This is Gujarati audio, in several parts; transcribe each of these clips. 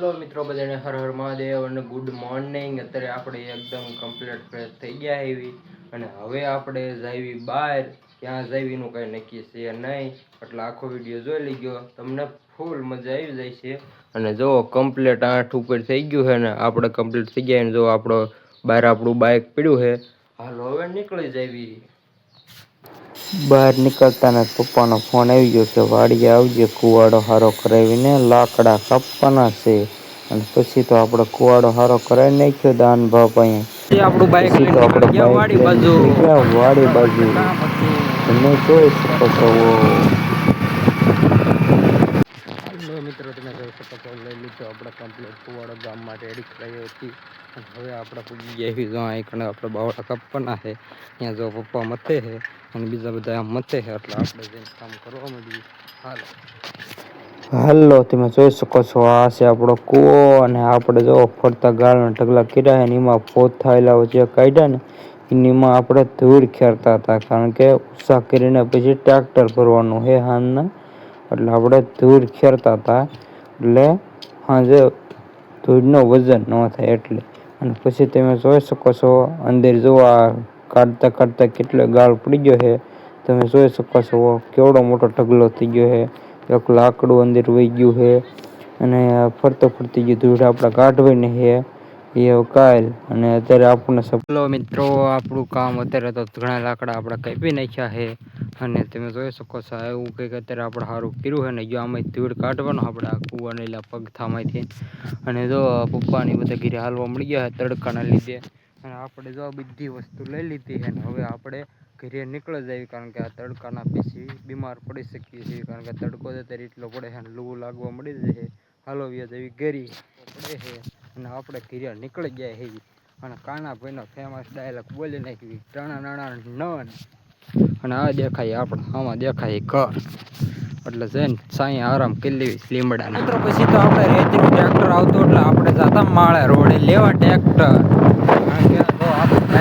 હેલો મિત્રો, બધાને હર હર મહાદેવ અને ગુડ મોર્નિંગ. અત્યારે આપણે એકદમ કમ્પ્લીટ ફ્રેશ થઈ ગયા એવી અને હવે આપણે જાવી બહાર. ક્યાં જાવીનું કંઈ નક્કી છે નહીં, એટલે આખો વિડીયો જોઈ લીધો, તમને ફૂલ મજા આવી જાય છે. અને જો કમ્પ્લીટ 8 ઉપર થઈ ગયું છે ને આપણે કમ્પ્લીટ થઈ ગયા. જો આપણો બહાર આપણું બાઇક પડ્યું છે, હાલો હવે નીકળી જાવી. બહાર નીકળતા ને પપ્પાનો ફોન આવી ગયો કે વાડીએ આવજે, કુવાડો હારો કરાવીને લાકડા કાપવાના છે. અને પછી તો આપણે કુવાડો હારો કરાવી નાખ્યો દાન ભાવ અહીંયા. આપણું બાઇક પછી તો આપણે બાઇક લઈને નીકળી ગયા વાડી બાજુ. તમે જોઈ શકો છો. મિત્રો, તમે જોઈ શકો છો, લઈ લીધો આપણે કમ્પ્લીટ કુવાડો ગામમાં રેડી કરાવી હતી. હવે આપણે પૂગી ગયા એવી જો અહીં આપણે બાવડા કાપવાના છે. ત્યાં જો પપ્પા મથે છે અને બીજા બધા આમ મથે છે, એટલે આપણે જઈને કામ કરવા માંડીએ. હાલો, તમે જોઈ શકો છો, આ છે આપણો કૂવો. અને આપણે જો ફરતા ગાળના ઢગલા કર્યા છે ને એમાં પોત થયેલા જે કાઢ્યા ને એનીમાં આપણે ધૂળ ખેરતા હતા, કારણ કે ઉત્સાહ કરીને પછી ટ્રેક્ટર ભરવાનું છે હાલના, એટલે આપણે ધૂળ ખેરતા હતા. એટલે સાંજે ધૂળનો વજન ન થાય એટલે. અને પછી તમે જોઈ શકો છો અંદર જોવા કાઢતા કાઢતા કેટલો ગાળ પડી ગયો છે. તમે જોઈ શકો છો કેવડો મોટો ઢગલો થઈ ગયો છે. એક લાકડું અંદર વહી ગયું છે અને ફરતો ફરતી ગયું ધૂળ આપણે કાઢવાની છે એ કાલ. અને અત્યારે આપણને હેલો મિત્રો, આપણું કામ અત્યારે તો ઘણા લાકડા આપણે કાપી નાખ્યા છે. અને તમે જોઈ શકો છો એવું કંઈક અત્યારે આપણે સારું કર્યું છે ને, જો આમાં ધૂળ કાઢવાનો આપણે આ કૂવાનેલા પગથામાંથી. અને જો પપ્પાની બધા ઘીરે હાલવા મળી ગયા છે તડકાના લીધે. અને આપણે જો બધી વસ્તુ લઈ લીધી છે ને હવે આપણે ઘરે નીકળી જાય, કારણ કે આ તડકાના પછી બીમાર પડી શકીએ છીએ, કારણ કે તડકો અત્યારે એટલો પડે છે અને લૂ લાગવા મળી જાય છે. હાલો વ્યા જેવી ગરી પડે છે અને આપણે ઘરે નીકળી ગયા છે. અને કાનાભાઈનો ફેમસ ડાયલોગ બોલી નાખવી, ટણા નાણા નન. અને આ દેખાય આપણે આમાં દેખાય ઘર, એટલે જઈને સાંઈ આરામ કરી લેવી લીમડા. મિત્રો પછી તો આપણે રેતીનું ટ્રેક્ટર આવતું, એટલે આપણે જતા માળે રોડે લેવા ટ્રેક્ટર. કારણ કે તો આપણે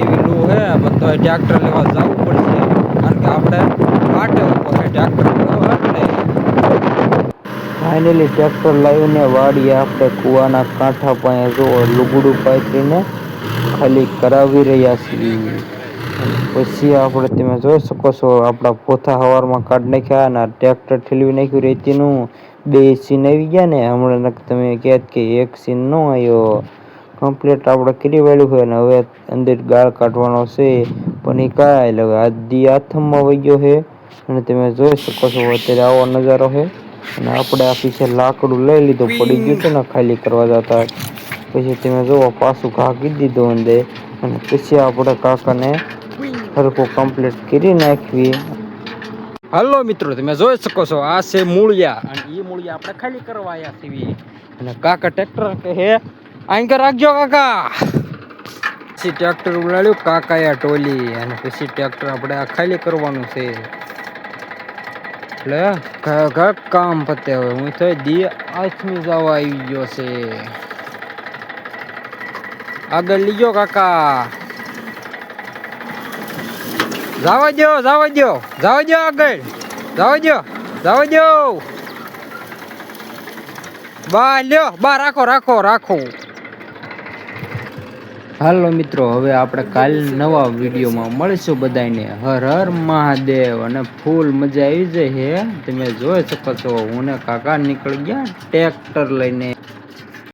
એવી લૂ હે બધો ટ્રેક્ટર લેવા જવું પડશે, કારણ કે આપણે કાંઠે ઉપર ટ્રેક્ટર લેવા એટલે. ફાઇનલી ટ્રેક્ટર લાવીને વાડીએ આપણે કૂવાના કાંઠા પાસે જો લુગડું પાથરીને ખાલી કરાવી રહ્યા છીએ. પછી આપણે તમે જોઈ શકો છો આપણા પોથા હવારમાં કાઢી નાખ્યા અને ટ્રેક્ટર ઠેલવી નાખ્યું રેતીનું. 2 સીન આવી ગયા ને હમણાં તમે કહેત કે 1 સીન ન આવ્યો. કમ્પ્લીટ આપણે કરી વાળ્યું હોય ને હવે અંદર ગાળ કાઢવાનો છે, પણ એ કાંઈ હવે આધી આથમમાં વહી ગયો છે. અને તમે જોઈ શકો છો અત્યારે આવો નજારો છે. અને આપણે આ પીછે લાકડું લઈ લીધું, પડી ગયું હતું ને ખાલી કરવા જતા. પછી તમે જોવો પાછું ઘા કીધી દીધું અંદર. અને પછી આપણે કાકાને હરખું કમ્પ્લીટ કરી નાખવી. હાલો મિત્રો, તમે જોઈ શકો છો આ છે મૂળિયા, અને એ મૂળિયા આપણે ખાલી કરવા આવ્યા છીએ. અને કાકા ટ્રેક્ટર કહે આંકર રાખજો કાકા. પછી ટ્રેક્ટર ઉડાડ્યું કાકાએ ટોલી, અને પછી ટ્રેક્ટર આપણે આ ખાલી કરવાનું છે. એટલે ઘર કામ પતે. હવે હું તો દી આથમી જવા આવી ગયો છે. આગળ લીજો કાકા, જવા દો જવા દો જવા દો, આગળ જવા દો જવા દો. બા લ્યો બા, રાખો રાખો રાખો. હાલો મિત્રો, હવે આપણે કાલ નવા વિડીયોમાં મળીશું. બધાને હર હર મહાદેવ. અને ફૂલ મજા આવી જાય છે. તમે જોઈ શકો છો હું ને કાકા નીકળી ગયા ટ્રેક્ટર લઈને.